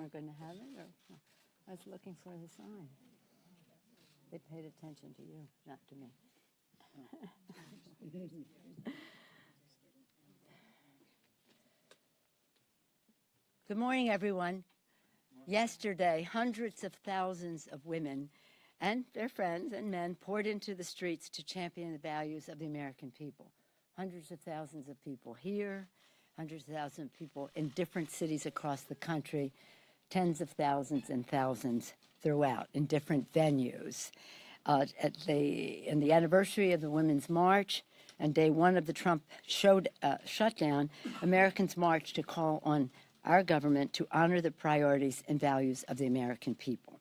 not going to have it? Or I was looking for the sign. They paid attention to you, not to me. Good morning, everyone. Yesterday, hundreds of thousands of women and their friends and men poured into the streets to champion the values of the American people. Hundreds of thousands of people here, hundreds of thousands of people in different cities across the country, tens of thousands and thousands throughout in different venues. In the anniversary of the Women's March and day one of the Trump shutdown, Americans marched to call on our government to honor the priorities and values of the American people.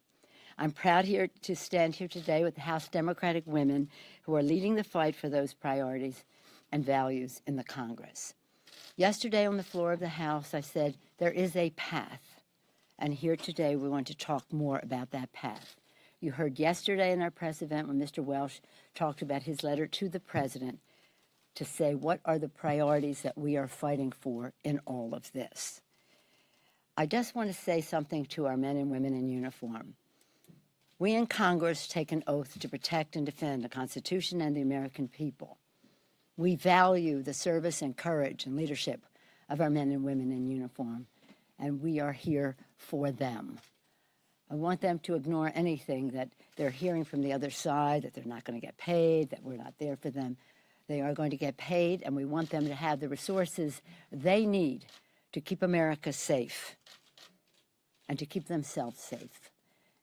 I'm proud to stand here today with the House Democratic women who are leading the fight for those priorities and values in the Congress. Yesterday on the floor of the House, I said there is a path, and here today we want to talk more about that path. You heard yesterday in our press event when Mr. Welsh talked about his letter to the president to say what are the priorities that we are fighting for in all of this. I just want to say something to our men and women in uniform. We in Congress take an oath to protect and defend the Constitution and the American people. We value the service and courage and leadership of our men and women in uniform, and we are here for them. I want them to ignore anything that they're hearing from the other side, that they're not going to get paid, that we're not there for them. They are going to get paid, and we want them to have the resources they need to keep America safe and to keep themselves safe.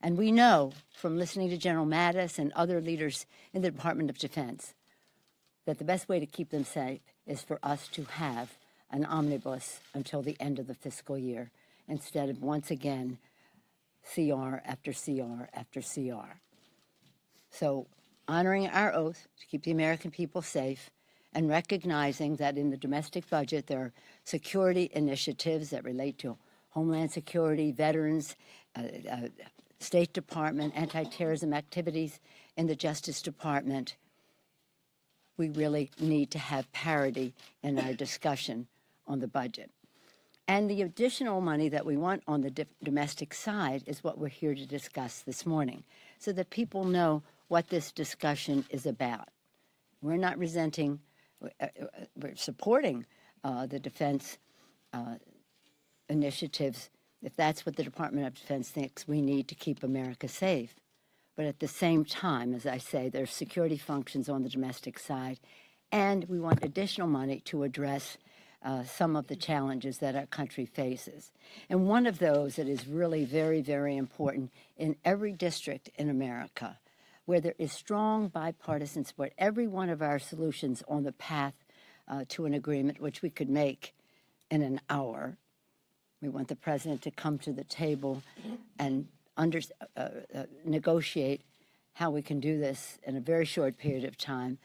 And we know from listening to General Mattis and other leaders in the Department of Defense that the best way to keep them safe is for us to have an omnibus until the end of the fiscal year instead of once again CR after CR after CR. So honoring our oath to keep the American people safe and recognizing that in the domestic budget there are security initiatives that relate to Homeland Security, veterans, State Department, anti-terrorism activities in the Justice Department. We really need to have parity in our discussion on the budget. And the additional money that we want on the domestic side is what we're here to discuss this morning, so that people know what this discussion is about. We're not resenting, we're supporting the defense initiatives if that's what the Department of Defense thinks we need to keep America safe. But at the same time, as I say, there's security functions on the domestic side, and we want additional money to address some of the challenges that our country faces. And one of those that is really very, very important in every district in America, where there is strong bipartisan support, every one of our solutions on the path to an agreement, which we could make in an hour. We want the president to come to the table and negotiate how we can do this in a very short period of time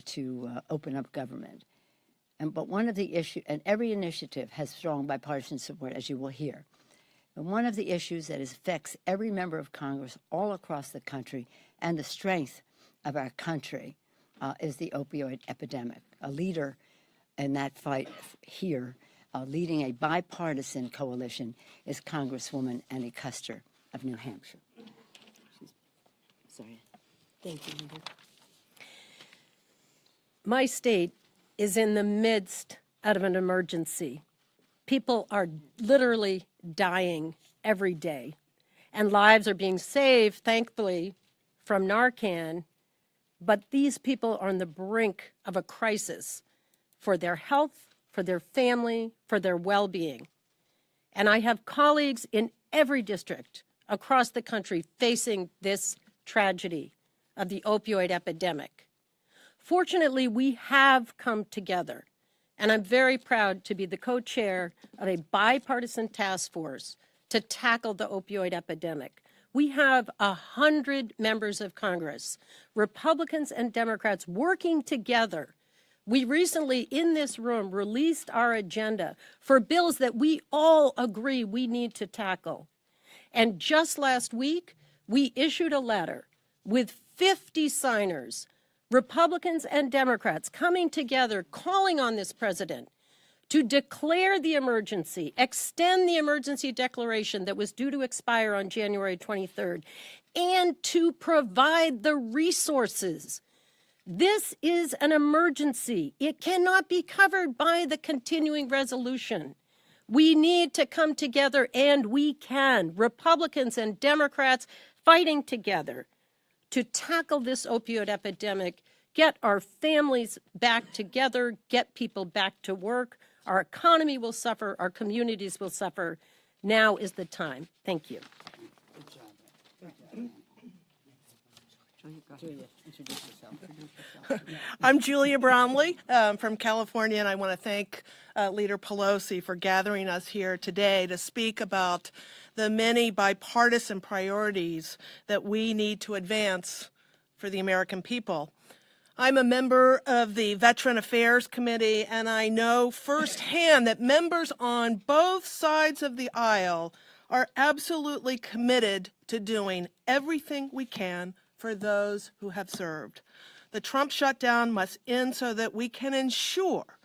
to open up government. But one of the issues, and every initiative has strong bipartisan support, as you will hear. And one of the issues that affects every member of Congress all across the country and the strength of our country is the opioid epidemic. A leader in that fight here, leading a bipartisan coalition, is Congresswoman Annie Kuster of New Hampshire. Sorry. Thank you, Linda. My state is in the midst of an emergency. People are literally dying every day, and lives are being saved, thankfully, from Narcan, but these people are on the brink of a crisis for their health, for their family, for their well-being. And I have colleagues in every district across the country facing this tragedy of the opioid epidemic. Fortunately, we have come together, and I'm very proud to be the co-chair of a bipartisan task force to tackle the opioid epidemic. We have 100 members of Congress, Republicans and Democrats, working together. We recently, in this room, released our agenda for bills that we all agree we need to tackle. And just last week, we issued a letter with 50 signers, Republicans and Democrats, coming together, calling on this president to declare the emergency, extend the emergency declaration that was due to expire on January 23rd, and to provide the resources. This is an emergency. It cannot be covered by the continuing resolution. We need to come together, and we can. Republicans and Democrats fighting together to tackle this opioid epidemic, get our families back together, get people back to work. Our economy will suffer. Our communities will suffer. Now is the time. Thank you. Julia, introduce yourself. I'm Julia Bromley from California, and I want to thank Leader Pelosi for gathering us here today to speak about the many bipartisan priorities that we need to advance for the American people. I'm a member of the Veteran Affairs Committee, and I know firsthand that members on both sides of the aisle are absolutely committed to doing everything we can for those who have served. The Trump shutdown must end so that we can ensure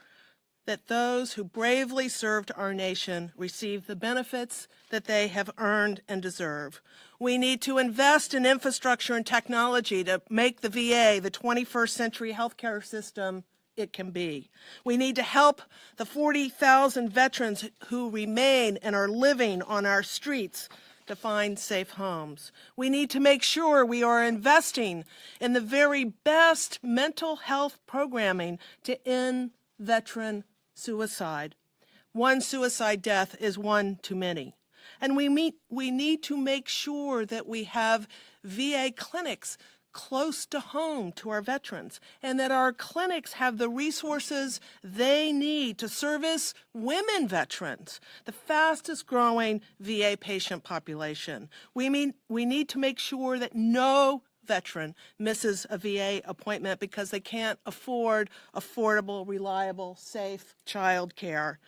that those who bravely served our nation receive the benefits that they have earned and deserve. We need to invest in infrastructure and technology to make the VA the 21st century healthcare system it can be. We need to help the 40,000 veterans who remain and are living on our streets to find safe homes. We need to make sure we are investing in the very best mental health programming to end veteran suicide. One suicide death is one too many. And we need to make sure that we have VA clinics close to home to our veterans, and that our clinics have the resources they need to service women veterans, the fastest growing VA patient population. We need to make sure that no veteran misses a VA appointment because they can't afford affordable, reliable, safe child care.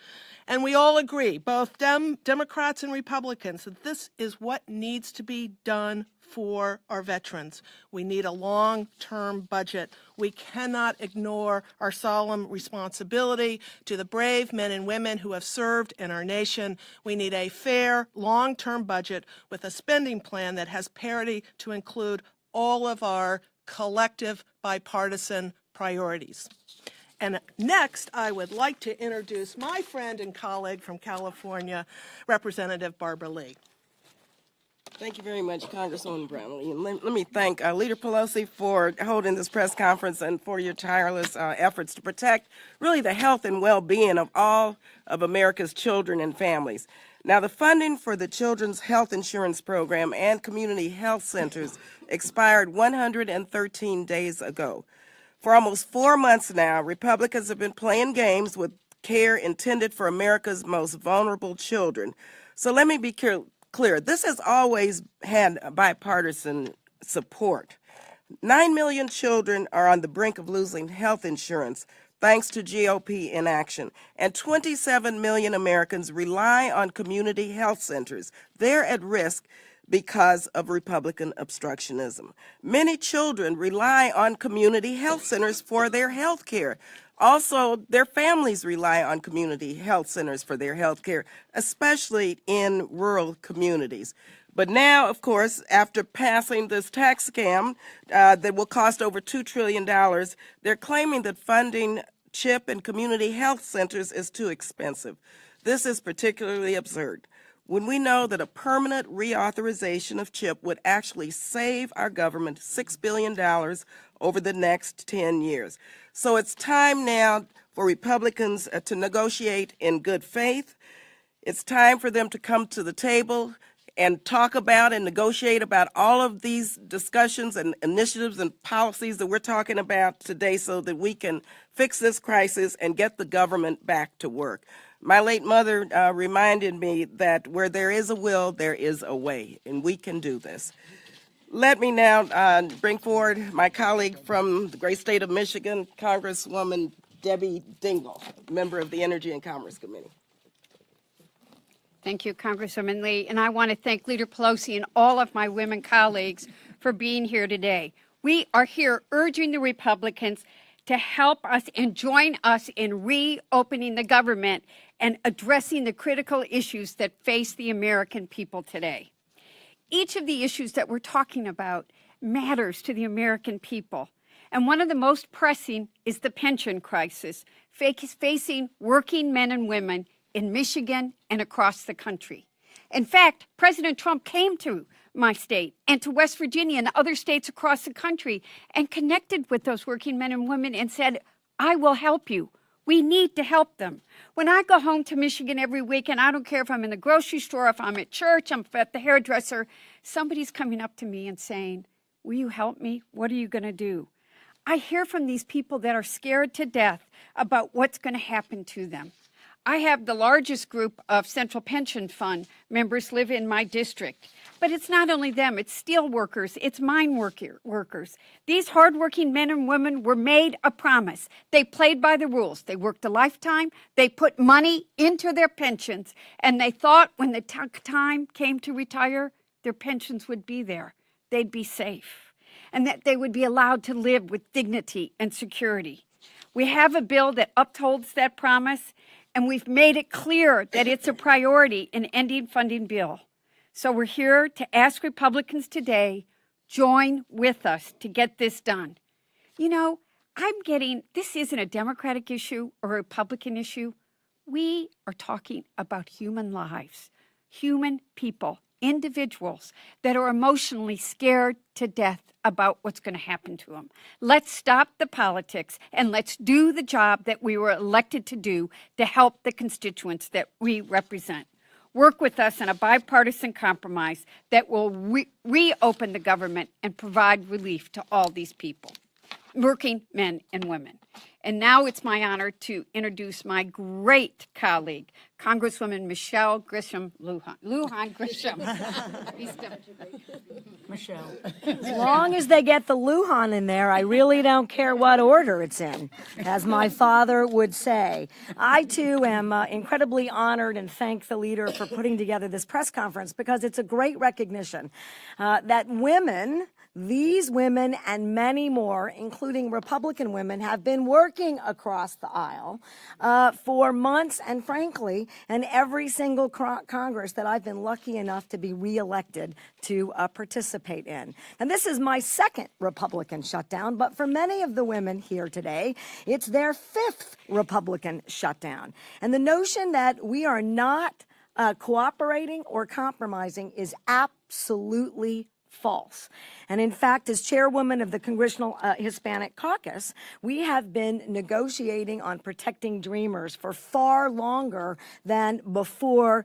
And we all agree, both Democrats and Republicans, that this is what needs to be done for our veterans. We need a long-term budget. We cannot ignore our solemn responsibility to the brave men and women who have served in our nation. We need a fair, long-term budget with a spending plan that has parity to include all of our collective bipartisan priorities. And next, I would like to introduce my friend and colleague from California, Representative Barbara Lee. Thank you very much, Congresswoman Brownlee. And let me thank Leader Pelosi for holding this press conference and for your tireless efforts to protect really the health and well-being of all of America's children and families. Now, the funding for the Children's Health Insurance Program and community health centers expired 113 days ago. For almost 4 months now, Republicans have been playing games with care intended for America's most vulnerable children. So let me be clear. This has always had bipartisan support. 9 million children are on the brink of losing health insurance thanks to GOP inaction, and 27 million Americans rely on community health centers. They're at risk because of Republican obstructionism. Many children rely on community health centers for their health care. Also, their families rely on community health centers for their health care, especially in rural communities. But now, of course, after passing this tax scam that will cost over $2 trillion, they're claiming that funding CHIP and community health centers is too expensive. This is particularly absurd when we know that a permanent reauthorization of CHIP would actually save our government $6 billion over the next 10 years. So it's time now for Republicans to negotiate in good faith. It's time for them to come to the table and talk about and negotiate about all of these discussions and initiatives and policies that we're talking about today so that we can fix this crisis and get the government back to work. My late mother reminded me that where there is a will, there is a way, and we can do this. Let me now bring forward my colleague from the great state of Michigan, Congresswoman Debbie Dingell, member of the Energy and Commerce Committee. Thank you, Congresswoman Lee. And I want to thank Leader Pelosi and all of my women colleagues for being here today. We are here urging the Republicans to help us and join us in reopening the government and addressing the critical issues that face the American people today. Each of the issues that we're talking about matters to the American people. And one of the most pressing is the pension crisis facing working men and women in Michigan and across the country. In fact, President Trump came to my state and to West Virginia and other states across the country and connected with those working men and women and said, I will help you. We need to help them. When I go home to Michigan every week, and I don't care if I'm in the grocery store, if I'm at church, I'm at the hairdresser, somebody's coming up to me and saying, will you help me? What are you going to do? I hear from these people that are scared to death about what's going to happen to them. I have the largest group of Central Pension Fund members live in my district. But it's not only them, it's steel workers, it's mine workers. These hardworking men and women were made a promise. They played by the rules. They worked a lifetime, they put money into their pensions, and they thought when the time came to retire, their pensions would be there. They'd be safe, and that they would be allowed to live with dignity and security. We have a bill that upholds that promise, and we've made it clear that it's a priority in ending funding bill. So we're here to ask Republicans today, join with us to get this done. You know, this isn't a Democratic issue or a Republican issue. We are talking about human lives, human people, individuals that are emotionally scared to death about what's going to happen to them. Let's stop the politics and let's do the job that we were elected to do to help the constituents that we represent. Work with us on a bipartisan compromise that will reopen the government and provide relief to all these people, working men and women. And now it's my honor to introduce my great colleague, Congresswoman Michelle Grisham Lujan. Lujan Grisham. Michelle. As long as they get the Lujan in there, I really don't care what order it's in, as my father would say. I, too, am incredibly honored and thank the leader for putting together this press conference because it's a great recognition that women, these women and many more, including Republican women, have been working across the aisle for months and, frankly, in every single Congress that I've been lucky enough to be reelected to participate in. And this is my second Republican shutdown, but for many of the women here today, it's their fifth Republican shutdown. And the notion that we are not cooperating or compromising is absolutely false. And in fact, as chairwoman of the Congressional Hispanic Caucus, we have been negotiating on protecting Dreamers for far longer than after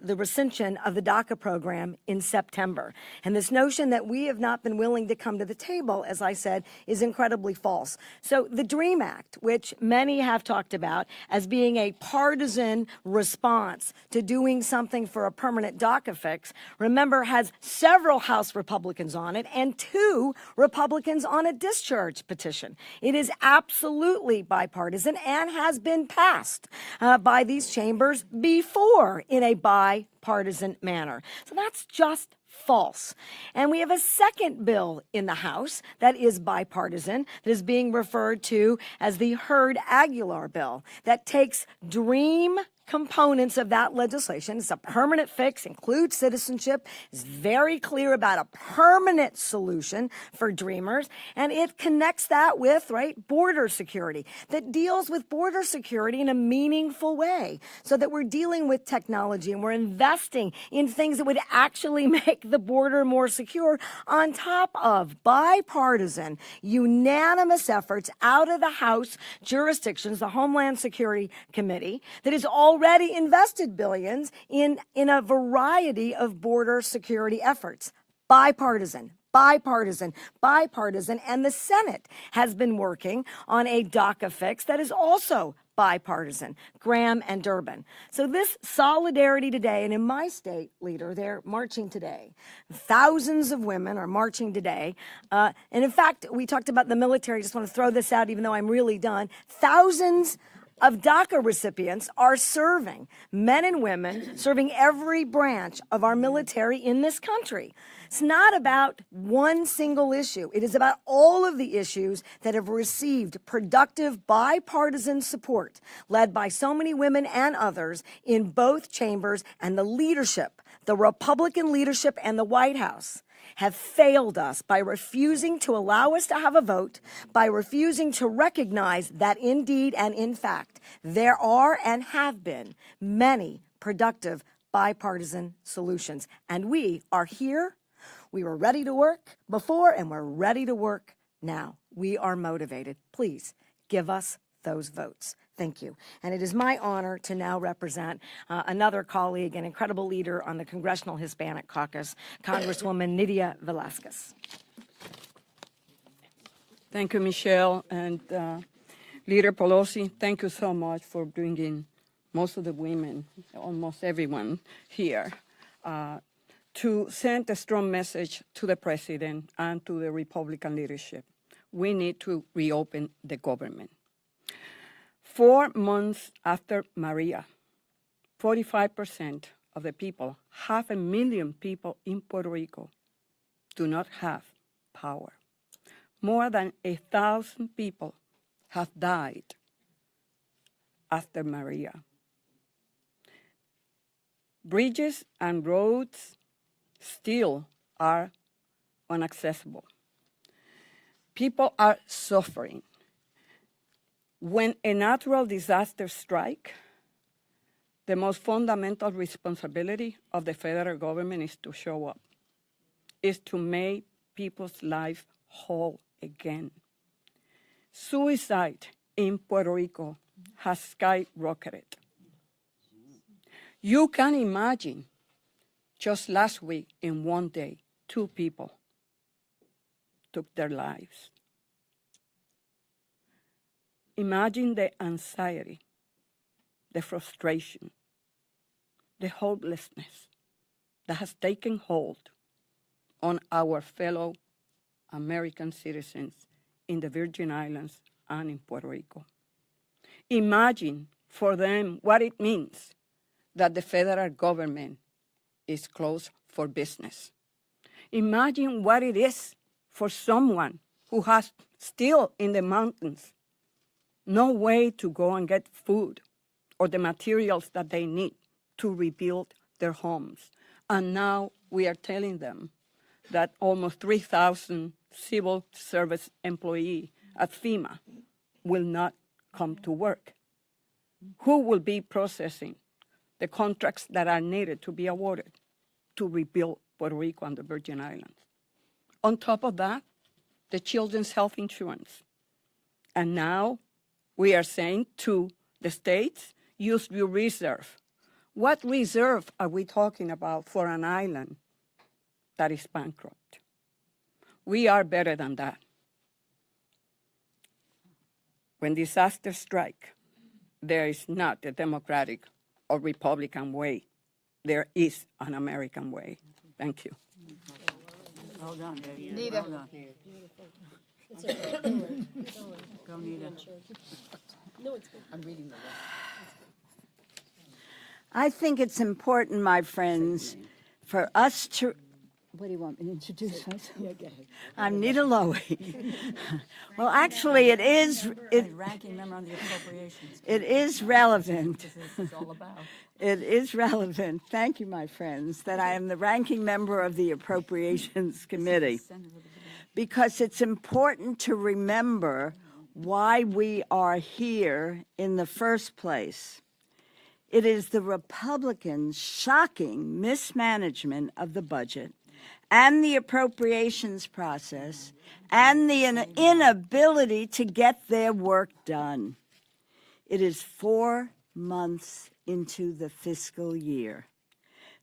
the rescission of the DACA program in September. And this notion that we have not been willing to come to the table, as I said, is incredibly false. So the DREAM Act, which many have talked about as being a partisan response to doing something for a permanent DACA fix, remember, has several House Republicans on it and 2 Republicans on a discharge petition. It is absolutely bipartisan and has been passed by these chambers before in a bipartisan manner. So that's just false. And we have a second bill in the House that is bipartisan, that is being referred to as the Hurd-Aguilar bill, that takes DREAM components of that legislation. It's a permanent fix, includes citizenship, is very clear about a permanent solution for Dreamers, and it connects that with, border security, that deals with border security in a meaningful way, so that we're dealing with technology and we're investing in things that would actually make the border more secure, on top of bipartisan, unanimous efforts out of the House jurisdictions, the Homeland Security Committee, that is already invested billions in a variety of border security efforts. Bipartisan, bipartisan, bipartisan, and the Senate has been working on a DACA fix that is also bipartisan, Graham and Durbin. So this solidarity today, and in my state, leader, they're marching today. Thousands of women are marching today. And in fact, we talked about the military. I just want to throw this out, even though I'm really done. Thousands of DACA recipients are serving, men and women serving every branch of our military in this country. It's not about one single issue. It is about all of the issues that have received productive bipartisan support, led by so many women and others in both chambers, and the leadership, the Republican leadership and the White House have failed us by refusing to allow us to have a vote, by refusing to recognize that indeed and in fact there are and have been many productive bipartisan solutions. And we are here. We were ready to work before, and we're ready to work now. We are motivated. Please give us those votes. Thank you. And it is my honor to now represent another colleague, an incredible leader on the Congressional Hispanic Caucus, Congresswoman Nydia Velázquez. Thank you, Michelle. And Leader Pelosi, thank you so much for bringing most of the women, almost everyone here, to send a strong message to the president and to the Republican leadership. We need to reopen the government. 4 months after Maria, 45% of the people, 500,000 people in Puerto Rico, do not have power. More than 1,000 people have died after Maria. Bridges and roads still are inaccessible. People are suffering. When a natural disaster strikes, the most fundamental responsibility of the federal government is to show up, is to make people's life whole again. Suicide in Puerto Rico has skyrocketed. You can imagine, just last week, in one day, 2 people took their lives. Imagine the anxiety, the frustration, the hopelessness that has taken hold on our fellow American citizens in the Virgin Islands and in Puerto Rico. Imagine for them what it means that the federal government is closed for business. Imagine what it is for someone who has still in the mountains no way to go and get food or the materials that they need to rebuild their homes. And now we are telling them that almost 3,000 civil service employees at FEMA will not come to work. Who will be processing the contracts that are needed to be awarded to rebuild Puerto Rico and the Virgin Islands? On top of that, the children's health insurance. And now we are saying to the states, use your reserve. What reserve are we talking about for an island that is bankrupt? We are better than that. When disasters strike, there is not a Democratic or Republican way. There is an American way. Thank you. Hold on, Nita. Hold on. Go, Nita. I'm reading the list. I think it's important, my friends, for us to. What do you want me to introduce myself? Yeah, go ahead. I'm Nita Lowy. Well, actually, it is. Ranking member on the Appropriations. It is relevant. This is all about. It is relevant. Thank you, my friends, that I am the ranking member of the Appropriations Committee, because it's important to remember why we are here in the first place. It is the Republicans' shocking mismanagement of the budget and the appropriations process and the inability to get their work done. It is 4 months into the fiscal year.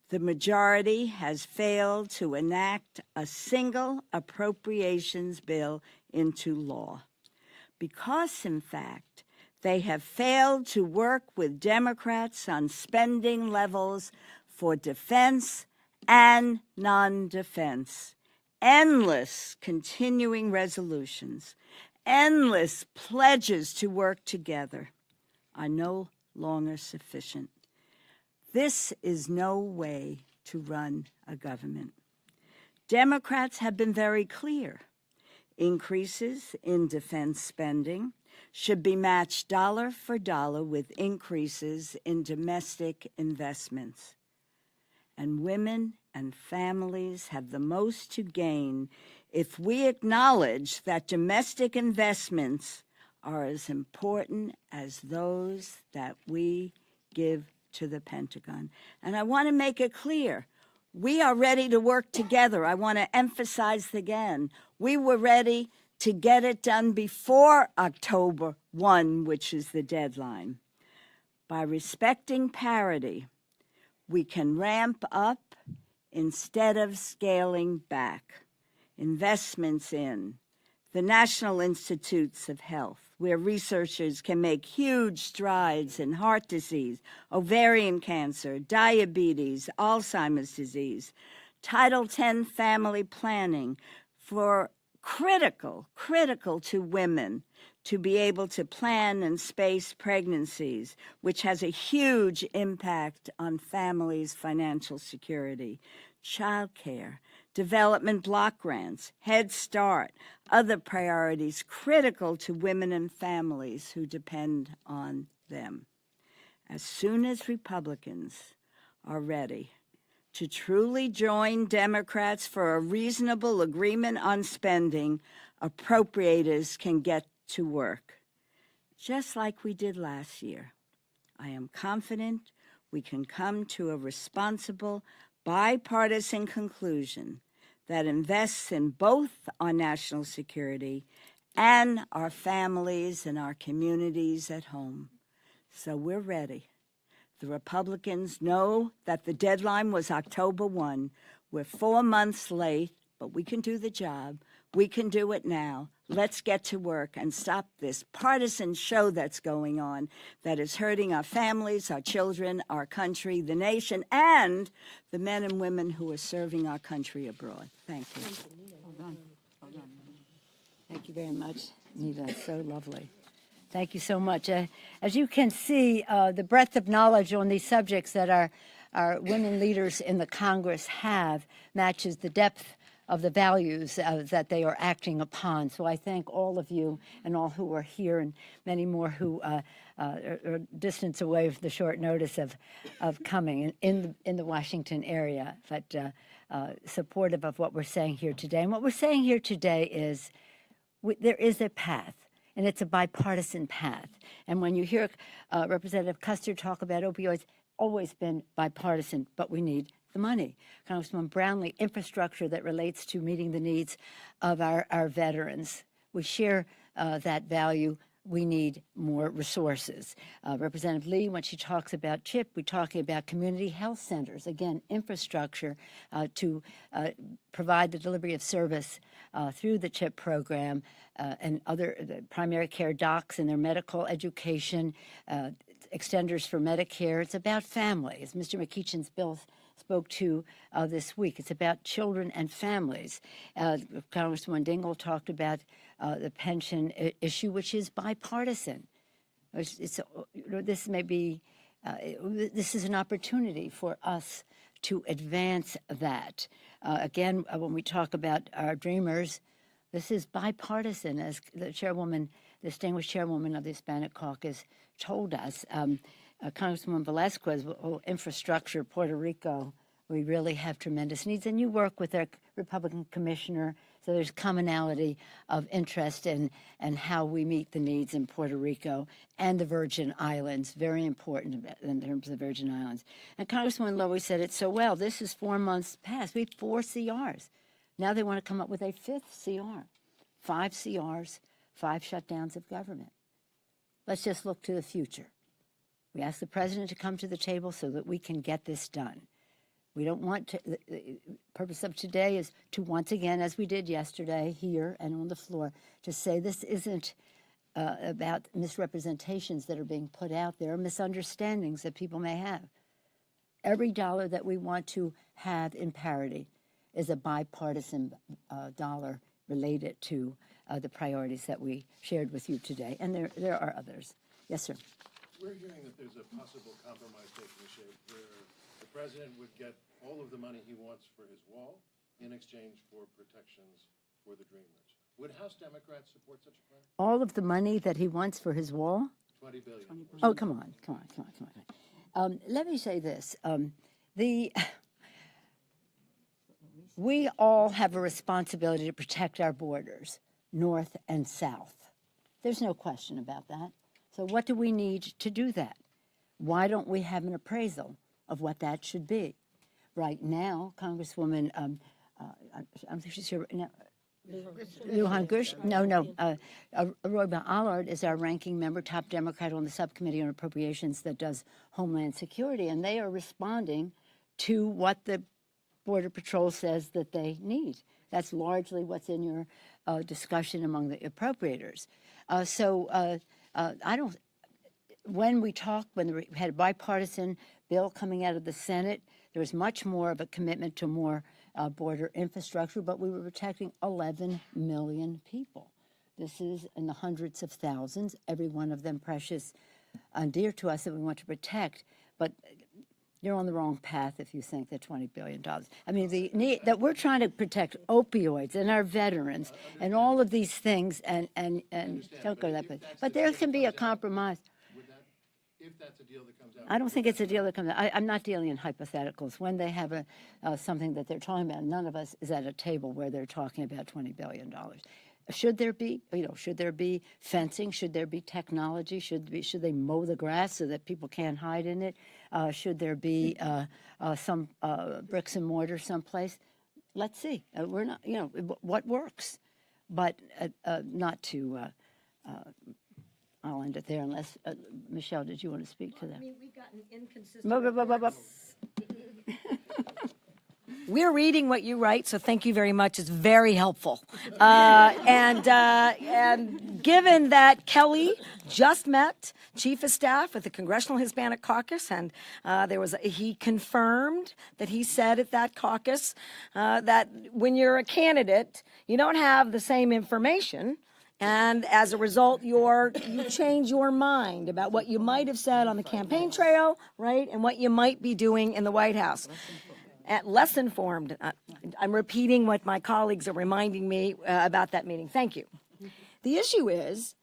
The majority has failed to enact a single appropriations bill into law because, in fact, they have failed to work with Democrats on spending levels for defense and non-defense. Endless continuing resolutions, endless pledges to work together. are no longer sufficient. This is no way to run a government. Democrats have been very clear. Increases in defense spending should be matched dollar for dollar with increases in domestic investments. And women and families have the most to gain if we acknowledge that domestic investments are as important as those that we give to the Pentagon. And I want to make it clear, we are ready to work together. I want to emphasize again, we were ready to get it done before October 1, which is the deadline. By respecting parity, we can ramp up instead of scaling back. Investments in the National Institutes of Health, where researchers can make huge strides in heart disease, ovarian cancer, diabetes, Alzheimer's disease, Title X family planning for critical to women to be able to plan and space pregnancies, which has a huge impact on families' financial security, childcare, development block grants, Head Start, other priorities critical to women and families who depend on them. As soon as Republicans are ready to truly join Democrats for a reasonable agreement on spending, appropriators can get to work, just like we did last year. I am confident we can come to a responsible, bipartisan conclusion that invests in both our national security and our families and our communities at home. So we're ready. The Republicans know that the deadline was October 1. We're 4 months late, but we can do the job. We can do it now. Let's get to work and stop this partisan show that's going on that is hurting our families, our children, our country, the nation, and the men and women who are serving our country abroad. Thank you. Well done. Well done. Thank you very much, Nita. So lovely. Thank you so much. As you can see, the breadth of knowledge on these subjects that our women leaders in the Congress have matches the depth of the values that they are acting upon. So I thank all of you and all who are here and many more who are distance away from the short notice of coming in the Washington area, but supportive of what we're saying here today. And what we're saying here today is there is a path, and it's a bipartisan path. And when you hear Representative Custer talk about opioids, always been bipartisan, but we need the money. Congressman Brownlee, infrastructure that relates to meeting the needs of our veterans. We share that value. We need more resources. Representative Lee, when she talks about CHIP, we're talking about community health centers. Again, infrastructure to provide the delivery of service through the CHIP program and other primary care docs and their medical education, extenders for Medicare. It's about family, as Mr. McEachin's bill spoke to this week. It's about children and families. Congresswoman Dingell talked about the pension issue, which is bipartisan. This may be, this is an opportunity for us to advance that. Again, when we talk about our dreamers, this is bipartisan, as the chairwoman, the distinguished chairwoman of the Hispanic Caucus told us. Congresswoman Velazquez, infrastructure, Puerto Rico, we really have tremendous needs. And you work with our Republican commissioner, so there's commonality of interest in how we meet the needs in Puerto Rico and the Virgin Islands, very important in terms of the Virgin Islands. And Congresswoman Lowy said it so well. This is 4 months past. We have 4 CRs. Now they want to come up with a 5th CR. 5 CRs, 5 shutdowns of government. Let's just look to the future. We ask the president to come to the table so that we can get this done. We don't want to, the purpose of today is to once again, as we did yesterday here and on the floor, to say this isn't about misrepresentations that are being put out there, misunderstandings that people may have. Every dollar that we want to have in parity is a bipartisan dollar related to the priorities that we shared with you today. And there are others. Yes, sir. We're hearing that there's a possible compromise taking shape where the president would get all of the money he wants for his wall in exchange for protections for the Dreamers. Would House Democrats support such a plan? All of the money that he wants for his wall? $20 billion. Oh, come on. Let me say this. We all have a responsibility to protect our borders, north and south. There's no question about that. So what do we need to do that? Why don't we have an appraisal of what that should be? Right now, Congresswoman, I'm sure, no, Lujan Gush, Roy Allard is our ranking member, top Democrat on the subcommittee on appropriations that does Homeland Security, and they are responding to what the Border Patrol says that they need. That's largely what's in your discussion among the appropriators. When we had a bipartisan bill coming out of the Senate, there was much more of a commitment to more border infrastructure, but we were protecting 11 million people. This is in the hundreds of thousands, every one of them precious and dear to us that we want to protect. But you're on the wrong path if you think that $20 billion. I mean, that we're trying to protect opioids and our veterans and all of these things, and don't go that way. But there can be a compromise. If that's a deal that comes out. I don't think it's a deal that comes out. I'm not dealing in hypotheticals. When they have something that they're talking about, none of us is at a table where they're talking about $20 billion. Should there be, should there be fencing? Should there be technology? Should they mow the grass so that people can't hide in it? Should there be some bricks and mortar someplace? Let's see. We're not, what works, but not to. I'll end it there unless, Michelle, did you want to speak to that? I mean, we've gotten inconsistent. We're reading what you write, so thank you very much. It's very helpful. And given that Kelly just met Chief of Staff with the Congressional Hispanic Caucus, and he confirmed that he said at that caucus that when you're a candidate, you don't have the same information. And as a result, you change your mind about what you might have said on the campaign trail, right, and what you might be doing in the White House. Less informed. I'm repeating what my colleagues are reminding me about that meeting. Thank you. The issue is,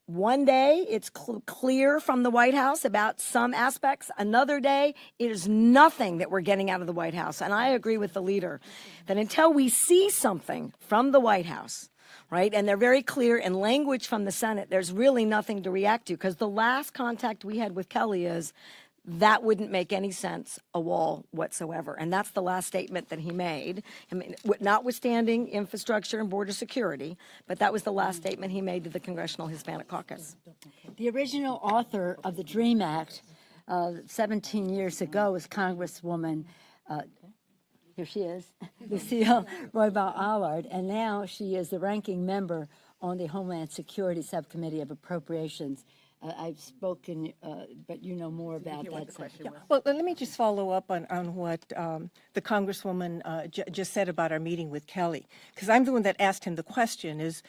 one day it's clear from the White House about some aspects. Another day, it is nothing that we're getting out of the White House. And I agree with the leader that until we see something from the White House, right, and they're very clear in language from the Senate, there's really nothing to react to, because the last contact we had with Kelly is that wouldn't make any sense, a wall whatsoever. And that's the last statement that he made. I mean, notwithstanding infrastructure and border security, but that was the last statement he made to the Congressional Hispanic Caucus. The original author of the DREAM Act 17 years ago was Congresswoman, here she is, Lucille Roybal Allard, and now she is the ranking member on the Homeland Security Subcommittee of Appropriations. I've spoken, but you know more about that. Yeah. Well, let me just follow up on what the Congresswoman just said about our meeting with Kelly, because I'm the one that asked him the question is,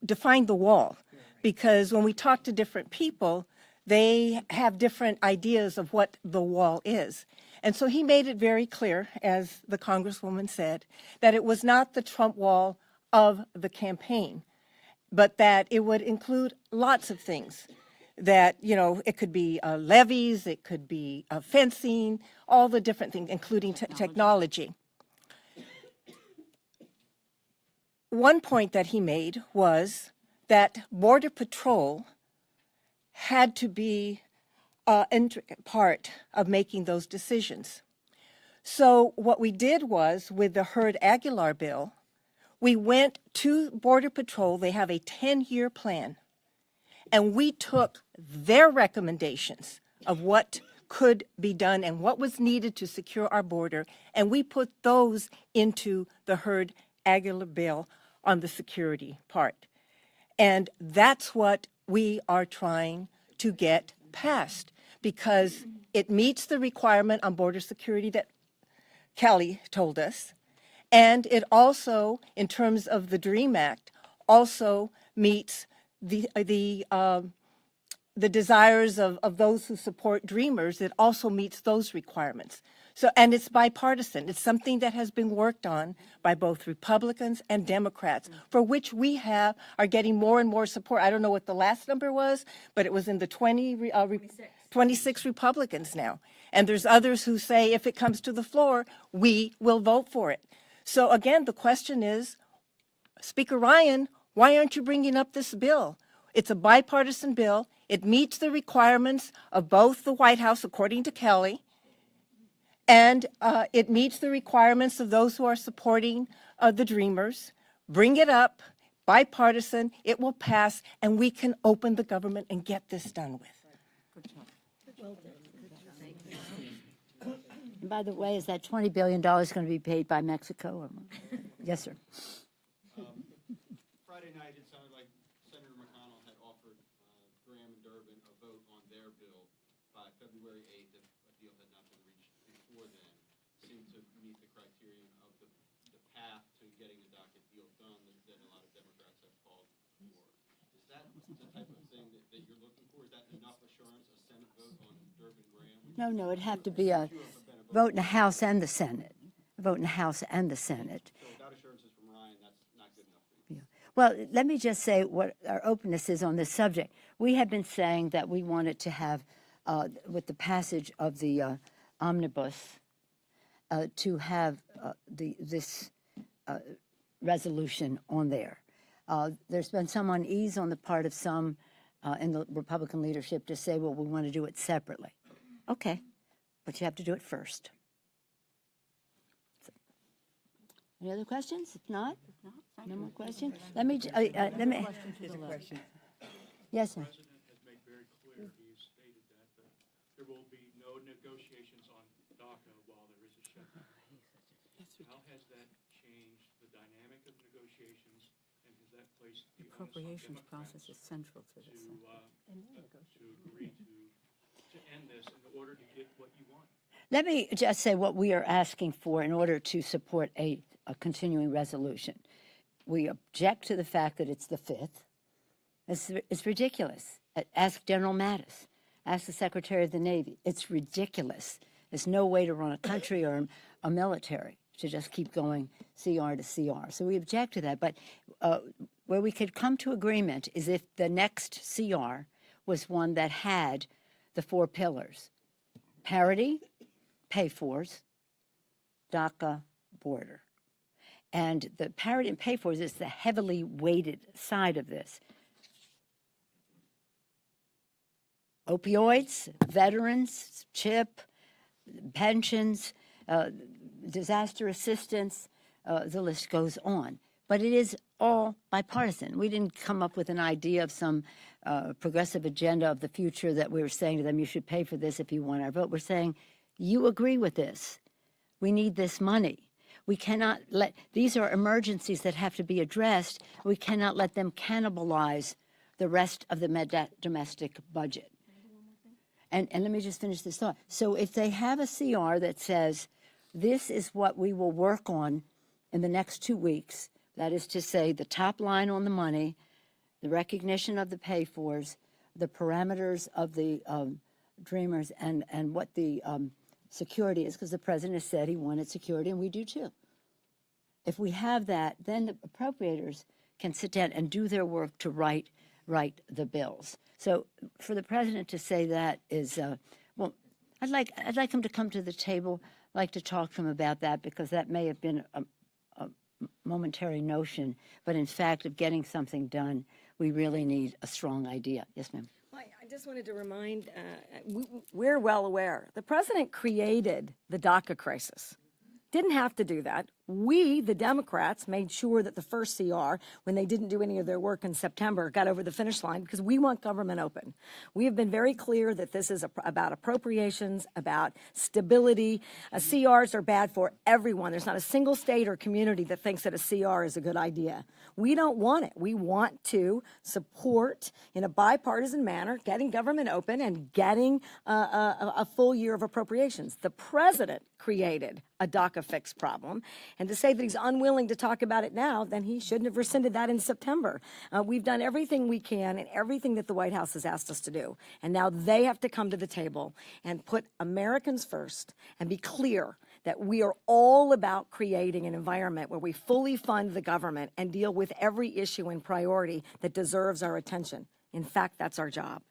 define the wall. Because when we talk to different people, they have different ideas of what the wall is. And so he made it very clear, as the Congresswoman said, that it was not the Trump wall of the campaign, but that it would include lots of things. That, it could be levees, it could be fencing, all the different things, including technology. One point that he made was that Border Patrol had to be an intricate part of making those decisions. So what we did was, with the Hurd-Aguilar bill, we went to Border Patrol. They have a 10-year plan, and we took their recommendations of what could be done and what was needed to secure our border, and we put those into the Hurd-Aguilar bill on the security part. And that's what we are trying to get passed, because it meets the requirement on border security that Kelly told us. And it also, in terms of the DREAM Act, also meets the the desires of those who support Dreamers, it also meets those requirements. So, and it's bipartisan. It's something that has been worked on by both Republicans and Democrats, for which we are getting more and more support. I don't know what the last number was, but it was in the 26 Republicans now. And there's others who say if it comes to the floor, we will vote for it. So again, the question is, Speaker Ryan, why aren't you bringing up this bill? It's a bipartisan bill. It meets the requirements of both the White House, according to Kelly, and it meets the requirements of those who are supporting the Dreamers. Bring it up, bipartisan, it will pass, and we can open the government and get this done with. And by the way, is that $20 billion going to be paid by Mexico? Yes, sir. Friday night, it sounded like Senator McConnell had offered Graham and Durbin a vote on their bill by February 8th if a deal had not been reached before then. Seemed to meet the criterion of the path to getting a docket deal done that a lot of Democrats have called for. Is that the type of thing that you're looking for? Is that enough assurance, a Senate vote on Durbin-Graham? No, it'd have to be a vote in the House and the Senate. A vote in the House and the Senate. So without assurances from Ryan, that's not good enough for you? Well, let me just say what our openness is on this subject. We have been saying that we wanted to have, with the passage of the omnibus, to have this resolution on there. There's been some unease on the part of some in the Republican leadership to say, well, we want to do it separately. Okay, but you have to do it first. Any other questions? If not, no more questions. Let me. Yes, sir. The president has made very clear, he has stated that there will be no negotiations on DACA while there is a shutdown. How has that changed the dynamic of negotiations, and has that placed the Appropriations process is central to this. to agree to end this in order to get what you want? Let me just say what we are asking for in order to support a continuing resolution. We object to the fact that it's the 5th. It's ridiculous. Ask General Mattis. Ask the Secretary of the Navy. It's ridiculous. There's no way to run a country or a military to just keep going CR to CR. So we object to that. But where we could come to agreement is if the next CR was one that had the 4 pillars: parity, pay-fors, DACA, border. And the parity and pay-fors is the heavily weighted side of this. Opioids, veterans, CHIP, pensions, disaster assistance, the list goes on. But it is all bipartisan. We didn't come up with an idea of some progressive agenda of the future that we were saying to them, you should pay for this if you want our vote. We're saying, you agree with this. We need this money. We cannot let, these are emergencies that have to be addressed. We cannot let them cannibalize the rest of the domestic budget. And let me just finish this thought. So if they have a CR that says, this is what we will work on in the next 2 weeks, that is to say the top line on the money, the recognition of the pay-fors, the parameters of the Dreamers, and what the security is, because the president has said he wanted security, and we do too. If we have that, then the appropriators can sit down and do their work to write the bills. So for the president to say that is, well, I'd like him to come to the table. I'd like to talk to him about that, because that may have been a momentary notion, but in fact, of getting something done, we really need a strong idea. Yes, ma'am. I just wanted to remind, we're well aware. The president created the DACA crisis. Didn't have to do that. We, the Democrats, made sure that the first CR, when they didn't do any of their work in September, got over the finish line, because we want government open. We have been very clear that this is about appropriations, about stability. CRs are bad for everyone. There's not a single state or community that thinks that a CR is a good idea. We don't want it. We want to support, in a bipartisan manner, getting government open and getting a full year of appropriations. The president created a DACA fix problem. And to say that he's unwilling to talk about it now, then he shouldn't have rescinded that in September. We've done everything we can and everything that the White House has asked us to do. And now they have to come to the table and put Americans first and be clear that we are all about creating an environment where we fully fund the government and deal with every issue and priority that deserves our attention. In fact, that's our job.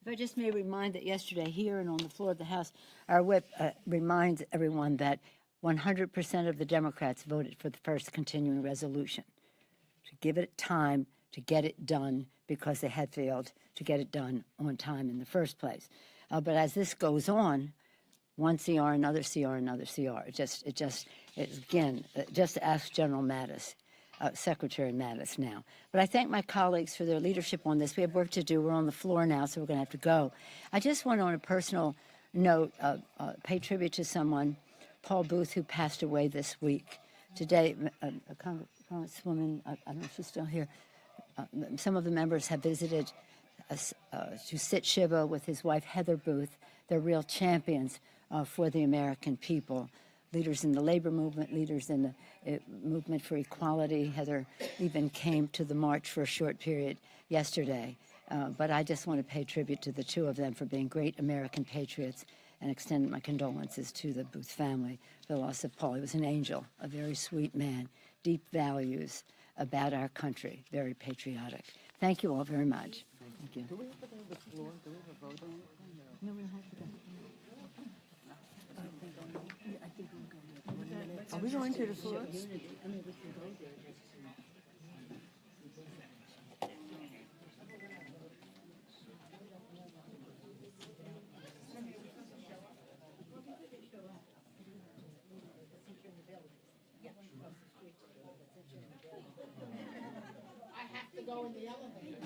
If I just may remind that yesterday here and on the floor of the House, our whip reminds everyone that 100% of the Democrats voted for the first continuing resolution, to give it time to get it done because they had failed to get it done on time in the first place. But as this goes on, one CR, another CR, another CR. Just ask General Mattis, Secretary Mattis now. But I thank my colleagues for their leadership on this. We have work to do. We're on the floor now, so we're going to have to go. I just want to, on a personal note, pay tribute to someone, Paul Booth, who passed away this week. Today, a Congresswoman, I don't know if she's still here, some of the members have visited to sit Shiva with his wife, Heather Booth. They're real champions for the American people. Leaders in the labor movement, leaders in the movement for equality. Heather even came to the march for a short period yesterday. But I just want to pay tribute to the two of them for being great American patriots and extend my condolences to the Booth family for the loss of Paul. He was an angel, a very sweet man, deep values about our country, very patriotic. Thank you all very much. Thank you. Do we have to go to the floor? Do we have a vote on it? No, we don't have to go. Are we going to the floor? I have to go in the elevator.